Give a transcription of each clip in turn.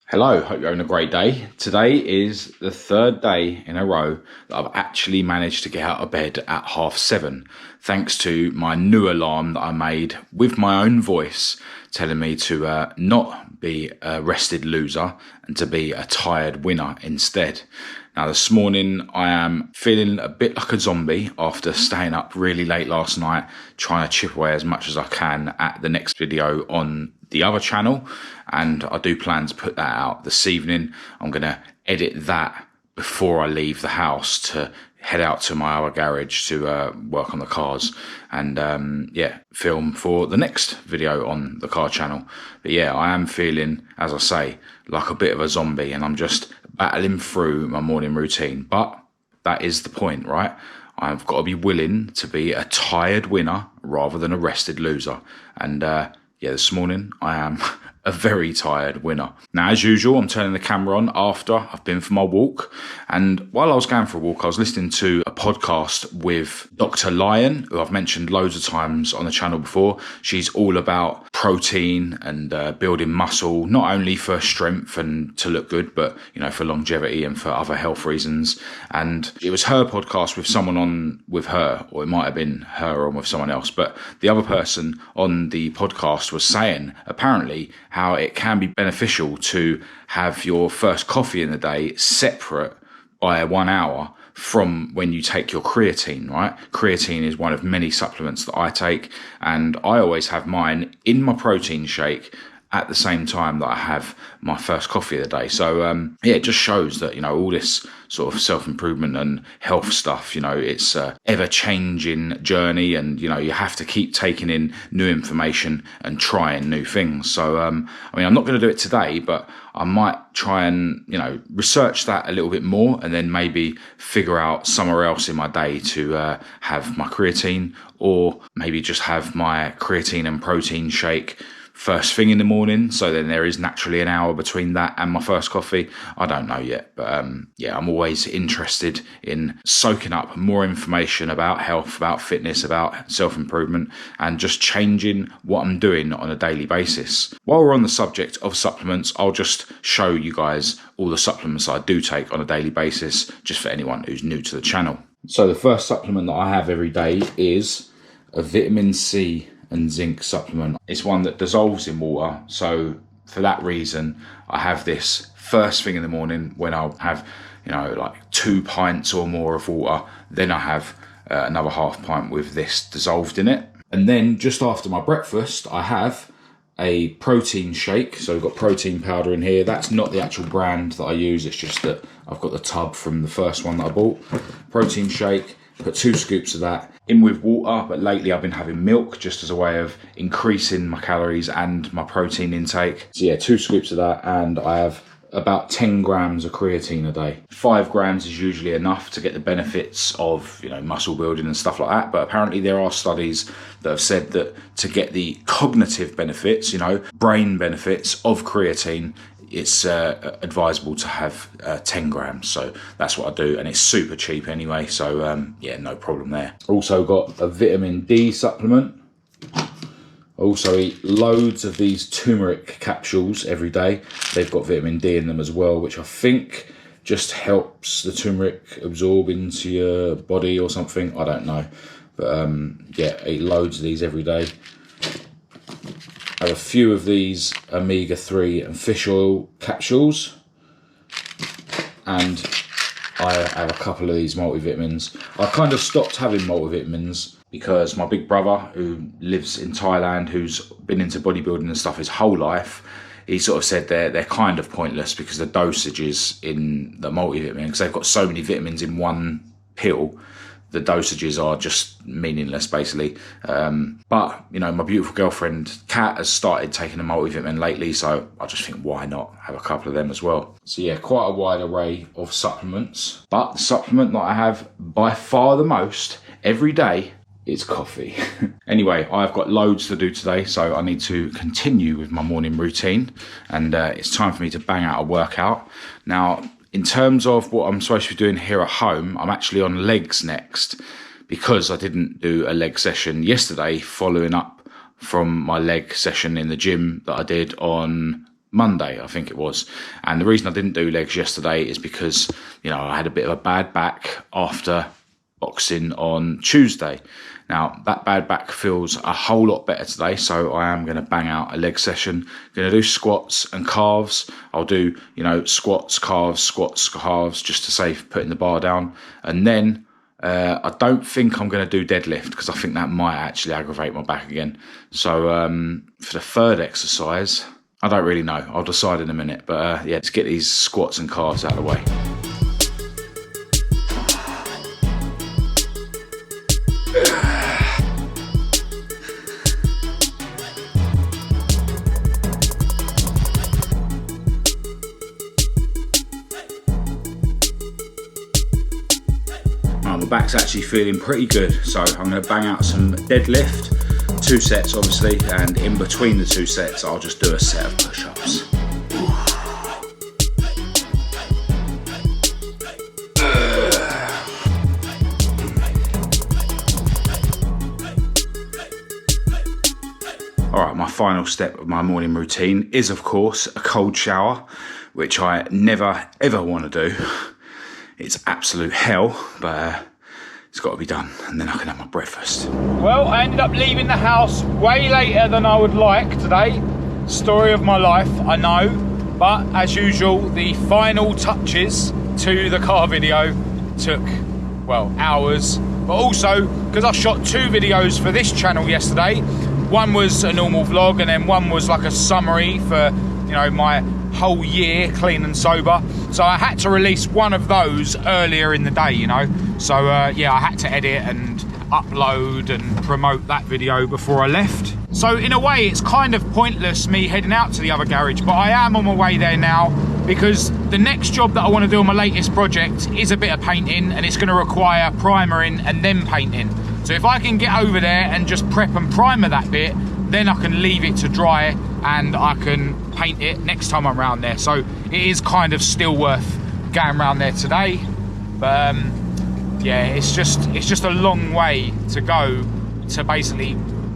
Hello, hope you're having a great day. Today is the third day in a row that I've actually managed to get out of bed at 7:30, thanks to my new alarm that I made with my own voice, telling me to not be a rested loser and to be a tired winner instead. Now, this morning I am feeling a bit like a zombie after staying up really late last night, trying to chip away as much as I can at the next video on the other channel. And I do plan to put that out this evening. I'm going to edit that before I leave the house to head out to my other garage to work on the cars and film for the next video on the car channel. But yeah, I am feeling, as I say, like a bit of a zombie, and I'm just battling through my morning routine. But that is the point, right? I've got to be willing to be a tired winner rather than a rested loser. And this morning I am a very tired winner. Now, as usual, I'm turning the camera on after I've been for my walk. And while I was going for a walk, I was listening to a podcast with Dr. Lion, who I've mentioned loads of times on the channel before. She's all about protein and building muscle, not only for strength and to look good, but, you know, for longevity and for other health reasons. And it was her podcast with someone on with her, or it might have been her on with someone else. But the other person on the podcast was saying, apparently, how it can be beneficial to have your first coffee in the day separate by 1 hour from when you take your creatine, right? Creatine is one of many supplements that I take, and I always have mine in my protein shake at the same time that I have my first coffee of the day. So it just shows that, you know, all this sort of self-improvement and health stuff, you know, it's a ever-changing journey, and, you know, you have to keep taking in new information and trying new things. So, I'm not going to do it today, but I might try and, you know, research that a little bit more, and then maybe figure out somewhere else in my day to have my creatine, or maybe just have my creatine and protein shake first thing in the morning, so then there is naturally an hour between that and my first coffee. I don't know yet, but I'm always interested in soaking up more information about health, about fitness, about self-improvement, and just changing what I'm doing on a daily basis. While we're on the subject of supplements, I'll just show you guys all the supplements I do take on a daily basis, just for anyone who's new to the channel. So the first supplement that I have every day is a vitamin C and zinc supplement. It's one that dissolves in water, so for that reason I have this first thing in the morning when I'll have, you know, like 2 pints or more of water. Then I have another half pint with this dissolved in it, and then just after my breakfast I have a protein shake. So we've got protein powder in here. That's not the actual brand that I use, it's just that I've got the tub from the first one that I bought. Protein shake, put 2 scoops of that in with water, but lately I've been having milk just as a way of increasing my calories and my protein intake. So yeah, 2 scoops of that, and I have about 10 grams of creatine a day. 5 grams is usually enough to get the benefits of, you know, muscle building and stuff like that. But apparently there are studies that have said that to get the cognitive benefits, you know, brain benefits of creatine, it's advisable to have 10 grams. So that's what I do, and it's super cheap anyway. So no problem there. Also got a vitamin D supplement. I also eat loads of these turmeric capsules every day. They've got vitamin D in them as well, which I think just helps the turmeric absorb into your body or something. I don't know. But I eat loads of these every day. I have a few of these omega-3 and fish oil capsules, and I have a couple of these multivitamins. I kind of stopped having multivitamins because my big brother, who lives in Thailand, who's been into bodybuilding and stuff his whole life, he sort of said they're kind of pointless because the dosages in the multivitamin, because they've got so many vitamins in one pill, the dosages are just meaningless, basically. But, you know, my beautiful girlfriend, Kat, has started taking a multivitamin lately, so I just think, why not have a couple of them as well? So yeah, quite a wide array of supplements. But the supplement that I have by far the most every day is coffee. Anyway, I've got loads to do today, so I need to continue with my morning routine, and it's time for me to bang out a workout. Now, in terms of what I'm supposed to be doing here at home, I'm actually on legs next, because I didn't do a leg session yesterday following up from my leg session in the gym that I did on Monday, I think it was. And the reason I didn't do legs yesterday is because, you know, I had a bit of a bad back after boxing on Tuesday. Now, that bad back feels a whole lot better today, so I am going to bang out a leg session. Going to do squats and calves. I'll do, you know, squats, calves, just to save putting the bar down. And then I don't think I'm going to do deadlift because I think that might actually aggravate my back again. So for the third exercise, I don't really know. I'll decide in a minute. But yeah, let's get these squats and calves out of the way. My back's actually feeling pretty good, so I'm going to bang out some deadlift, 2 sets obviously, and in between the 2 sets I'll just do a set of push-ups. Alright, my final step of my morning routine is of course a cold shower, which I never ever want to do. It's absolute hell, but it's got to be done, and then I can have my breakfast. Well, I ended up leaving the house way later than I would like today. Story of my life, I know. But as usual, the final touches to the car video took, well, hours. But also, because I shot 2 videos for this channel yesterday. One was a normal vlog, and then one was like a summary for, you know, my whole year clean and sober. So I had to release one of those earlier in the day, you know. So yeah, I had to edit and upload and promote that video before I left. So in a way, it's kind of pointless me heading out to the other garage, but I am on my way there now because the next job that I want to do on my latest project is a bit of painting, and it's going to require primering and then painting. So if I can get over there and just prep and primer that bit, then I can leave it to dry and I can paint it next time I'm around there. So it is kind of still worth going around there today. But yeah, it's just a long way to go to basically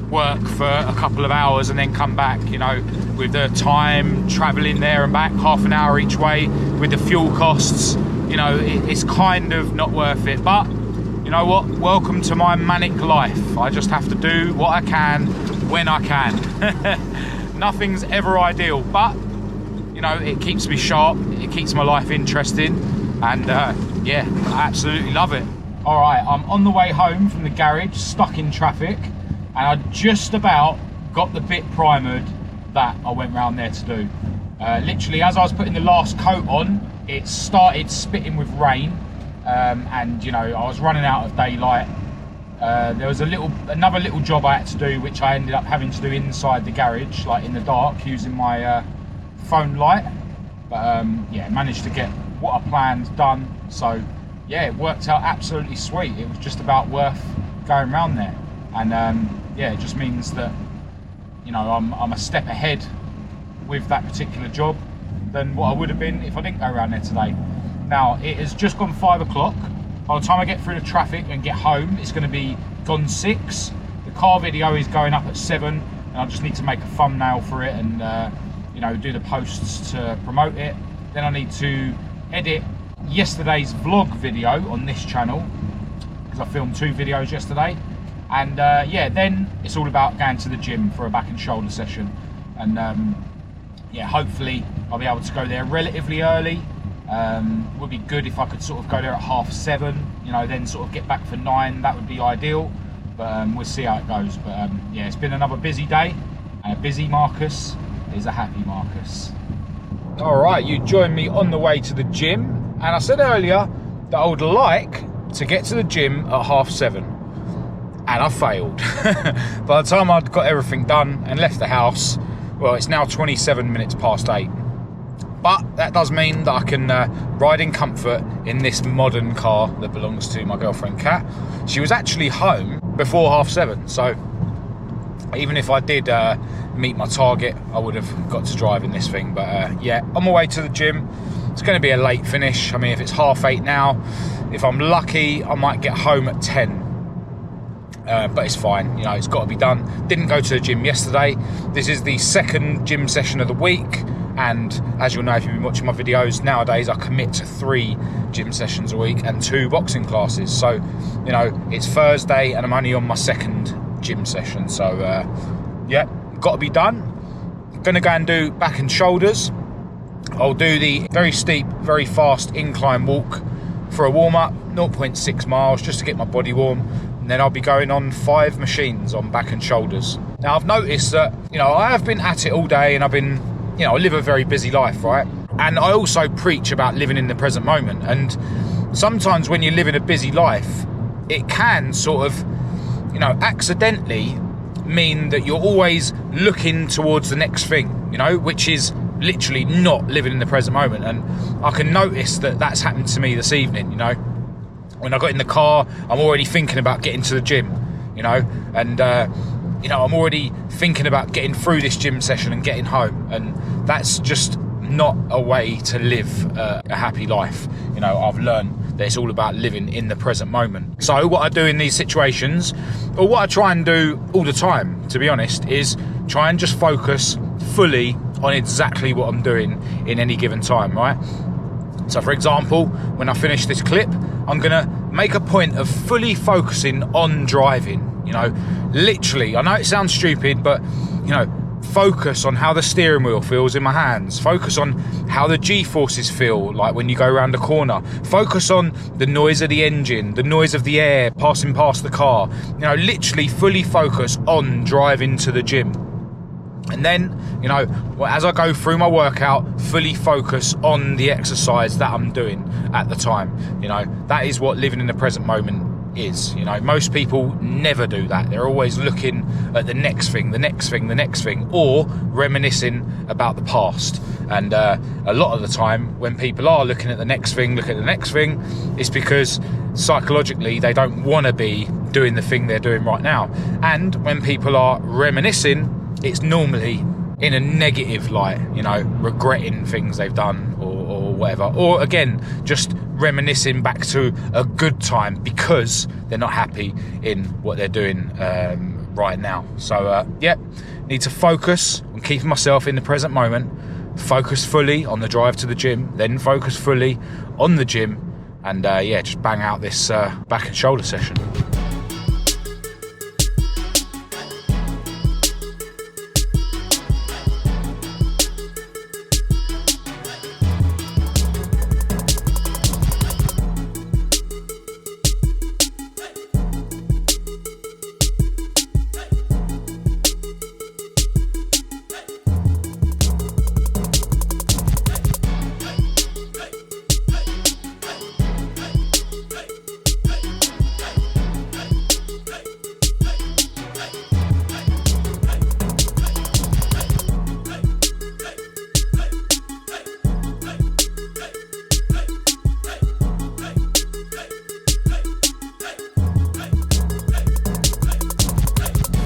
work for a couple of hours and then come back, you know, with the time traveling there and back, half an hour each way, with the fuel costs, you know, it's kind of not worth it. But you know what, welcome to my manic life. I just have to do what I can when I can. Nothing's ever ideal, but you know, it keeps me sharp, it keeps my life interesting, and yeah, I absolutely love it. All right, I'm on the way home from the garage, stuck in traffic, and I just about got the bit primered that I went round there to do. Literally, as I was putting the last coat on, it started spitting with rain, and you know, I was running out of daylight. There was another little job I had to do, which I ended up having to do inside the garage, like in the dark, using my phone light. But yeah, managed to get what I planned done. So yeah, it worked out absolutely sweet. It was just about worth going around there, and yeah, it just means that, you know, I'm a step ahead with that particular job than what I would have been if I didn't go around there today. Now it has just gone 5 o'clock. By the time I get through the traffic and get home, it's going to be gone 6. The car video is going up at 7, and I just need to make a thumbnail for it and you know, do the posts to promote it. Then I need to edit yesterday's vlog video on this channel, because I filmed 2 videos yesterday. And yeah, then it's all about going to the gym for a back and shoulder session. And yeah, hopefully I'll be able to go there relatively early. Would be good if I could sort of go there at 7:30, you know, then sort of get back for 9. That would be ideal, but we'll see how it goes. But yeah, it's been another busy day, and a busy Marcus is a happy Marcus. All right, you joined me on the way to the gym, and I said earlier that I would like to get to the gym at 7:30, and I failed. By the time I'd got everything done and left the house, well, it's now 27 minutes past 8. But that does mean that I can ride in comfort in this modern car that belongs to my girlfriend Kat. She was actually home before 7:30, so even if I did meet my target, I would have got to drive in this thing. But yeah, on my way to the gym. It's going to be a late finish. I mean, if it's 8:30 now, if I'm lucky, I might get home at 10. But it's fine, you know, it's got to be done. Didn't go to the gym yesterday. This is the second gym session of the week, And as you'll know if you've been watching my videos, nowadays I commit to 3 gym sessions a week and 2 boxing classes. So, you know, it's Thursday and I'm only on my 2nd gym session. So, yeah, got to be done. Gonna go and do back and shoulders. I'll do the very steep, very fast incline walk for a warm-up, 0.6 miles, just to get my body warm. And then I'll be going on 5 machines on back and shoulders. Now, I've noticed that, you know, I have been at it all day and I've been, you know, I live a very busy life, right? And I also preach about living in the present moment. And sometimes when you live in a busy life, it can sort of, you know, accidentally mean that you're always looking towards the next thing, you know, which is literally not living in the present moment. And I can notice that that's happened to me this evening, you know. When I got in the car, I'm already thinking about getting to the gym, you know, and, you know, I'm already thinking about getting through this gym session and getting home. And that's just not a way to live a happy life. You know, I've learned that it's all about living in the present moment. So what I do in these situations, or what I try and do all the time, to be honest, is try and just focus fully on exactly what I'm doing in any given time, right? So for example, when I finish this clip, I'm gonna make a point of fully focusing on driving, you know, literally. I know it sounds stupid, but, you know, focus on how the steering wheel feels in my hands. Focus on how the G-forces feel like when you go around a corner. Focus on the noise of the engine, the noise of the air passing past the car. You know, literally fully focus on driving to the gym. And then, you know, as I go through my workout, fully focus on the exercise that I'm doing at the time. You know, that is what living in the present moment is. You know, most people never do that. They're always looking at the next thing, the next thing, the next thing, or reminiscing about the past. And a lot of the time when people are looking at the next thing, it's because psychologically they don't want to be doing the thing they're doing right now. And when people are reminiscing, it's normally in a negative light, you know, regretting things they've done or whatever. Or again, just reminiscing back to a good time because they're not happy in what they're doing right now. So, yeah, need to focus on keeping myself in the present moment, focus fully on the drive to the gym, then focus fully on the gym, and, yeah, just bang out this back and shoulder session.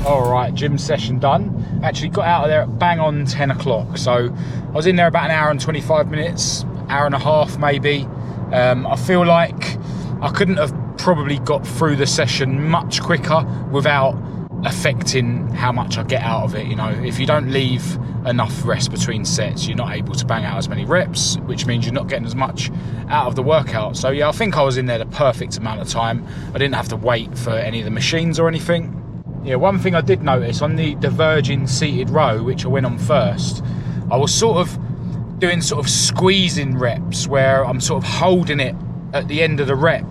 Alright, gym session done. Actually got out of there at bang on 10 o'clock. So I was in there about an hour and 25 minutes, hour and a half maybe. I feel like I couldn't have probably got through the session much quicker without affecting how much I get out of it. You know, if you don't leave enough rest between sets, you're not able to bang out as many reps, which means you're not getting as much out of the workout. So yeah, I think I was in there the perfect amount of time. I didn't have to wait for any of the machines or anything. Yeah, one thing I did notice on the diverging seated row, which I went on first, I was sort of doing sort of squeezing reps where I'm sort of holding it at the end of the rep.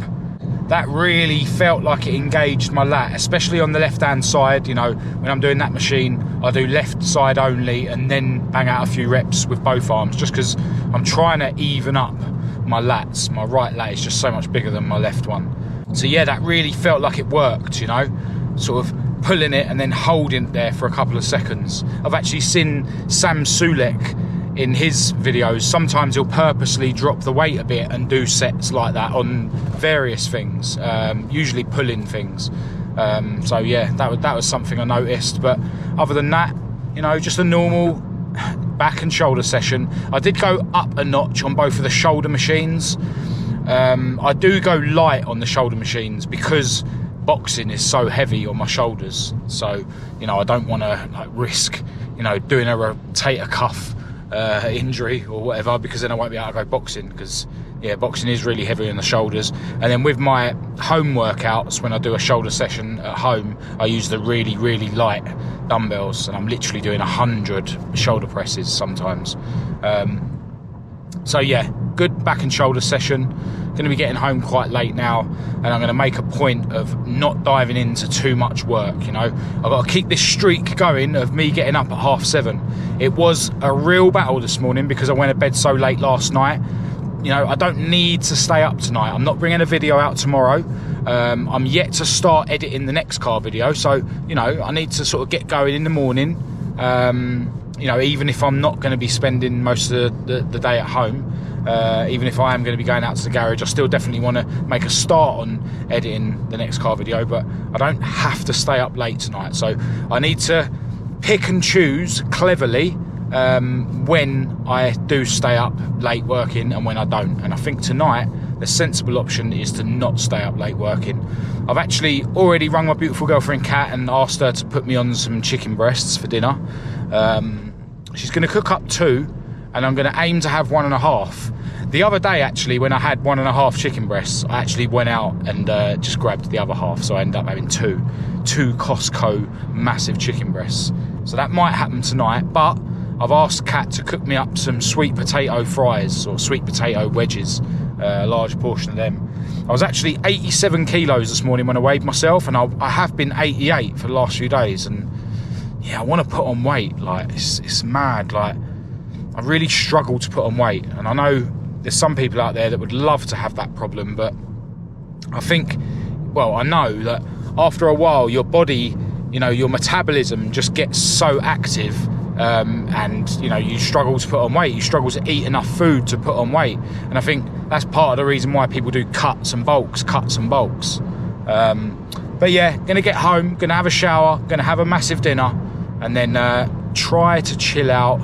That really felt like it engaged my lat, especially on the left-hand side. You know, when I'm doing that machine, I do left side only and then bang out a few reps with both arms, just because I'm trying to even up my lats. My right lat is just so much bigger than my left one. So yeah, that really felt like it worked, you know, sort of pulling it and then holding it there for a couple of seconds. I've actually seen Sam Sulek in his videos. Sometimes he'll purposely drop the weight a bit and do sets like that on various things, usually pulling things. So yeah, that was something I noticed. But other than that, you know, just a normal back and shoulder session. I did go up a notch on both of the shoulder machines. I do go light on the shoulder machines because boxing is so heavy on my shoulders. So, you know, I don't want to like risk, you know, doing a rotator cuff injury or whatever, because then I won't be able to go boxing, because yeah, boxing is really heavy on the shoulders. And then with my home workouts, when I do a shoulder session at home, I use the really, really light dumbbells, and I'm literally doing 100 shoulder presses sometimes. So yeah, good back and shoulder session. Going to be getting home quite late now, and I'm going to make a point of not diving into too much work. You know, I've got to keep this streak going of me getting up at 7:30. It was a real battle this morning because I went to bed so late last night. You know, I don't need to stay up tonight. I'm not bringing a video out tomorrow. I'm yet to start editing the next car video, so you know, I need to sort of get going in the morning. You know, even if I'm not going to be spending most of the day at home, even if I am going to be going out to the garage, I still definitely want to make a start on editing the next car video, but I don't have to stay up late tonight. So I need to pick and choose cleverly when I do stay up late working and when I don't. And I think tonight the sensible option is to not stay up late working. I've actually already rung my beautiful girlfriend Kat and asked her to put me on some chicken breasts for dinner. She's going to cook up 2, and I'm going to aim to have 1.5. The other day, actually, when I had 1.5 chicken breasts, I actually went out and just grabbed the other half, so I ended up having two Costco massive chicken breasts. So that might happen tonight, but I've asked Kat to cook me up some sweet potato fries or sweet potato wedges, a large portion of them. I was actually 87 kilos this morning when I weighed myself, and I have been 88 for the last few days, and yeah, I want to put on weight. Like, it's mad. Like, I really struggle to put on weight, and I know there's some people out there that would love to have that problem, but I think, well, I know that after a while your body, you know, your metabolism just gets so active, and you know, you struggle to put on weight, you struggle to eat enough food to put on weight. And I think that's part of the reason why people do cuts and bulks. But yeah, gonna get home, gonna have a shower, gonna have a massive dinner, and then try to chill out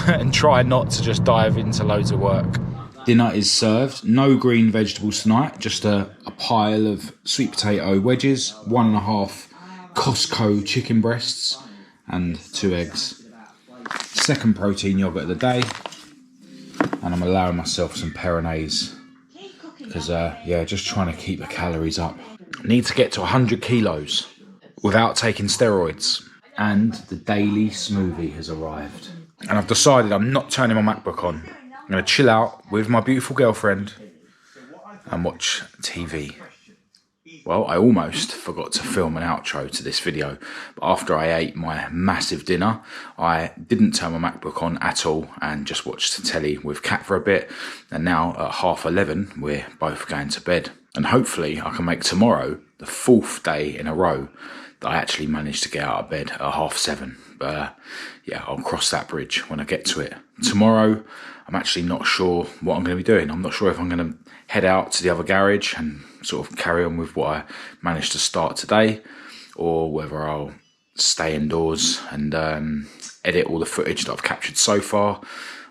and try not to just dive into loads of work. Dinner is served. No green vegetables tonight, just a pile of sweet potato wedges, 1.5 Costco chicken breasts, and 2 eggs. Second protein yogurt of the day, and I'm allowing myself some Peronaise because yeah, just trying to keep the calories up. Need to get to 100 kilos without taking steroids. And the daily smoothie has arrived. And I've decided I'm not turning my MacBook on. I'm going to chill out with my beautiful girlfriend and watch TV. Well, I almost forgot to film an outro to this video, but after I ate my massive dinner, I didn't turn my MacBook on at all and just watched the telly with Kat for a bit. And now at 11:30, we're both going to bed. And hopefully I can make tomorrow the 4th day in a row that I actually managed to get out of bed at 7:30. But yeah, I'll cross that bridge when I get to it. Tomorrow, I'm actually not sure what I'm going to be doing. I'm not sure if I'm going to head out to the other garage and sort of carry on with what I managed to start today, or whether I'll stay indoors and edit all the footage that I've captured so far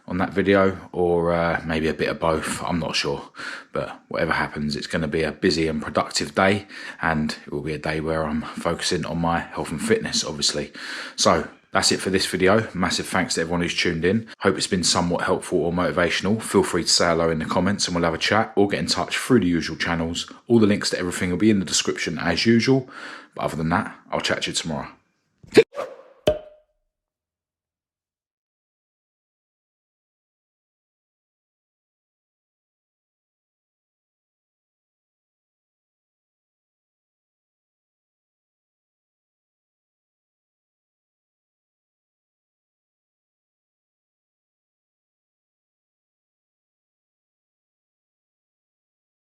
on that video, or maybe a bit of both. I'm not sure, but whatever happens, it's going to be a busy and productive day, and it will be a day where I'm focusing on my health and fitness, obviously. So that's it for this video. Massive thanks to everyone who's tuned in. Hope it's been somewhat helpful or motivational. Feel free to say hello in the comments and we'll have a chat, or get in touch through the usual channels. All the links to everything will be in the description as usual. But other than that, I'll chat to you tomorrow.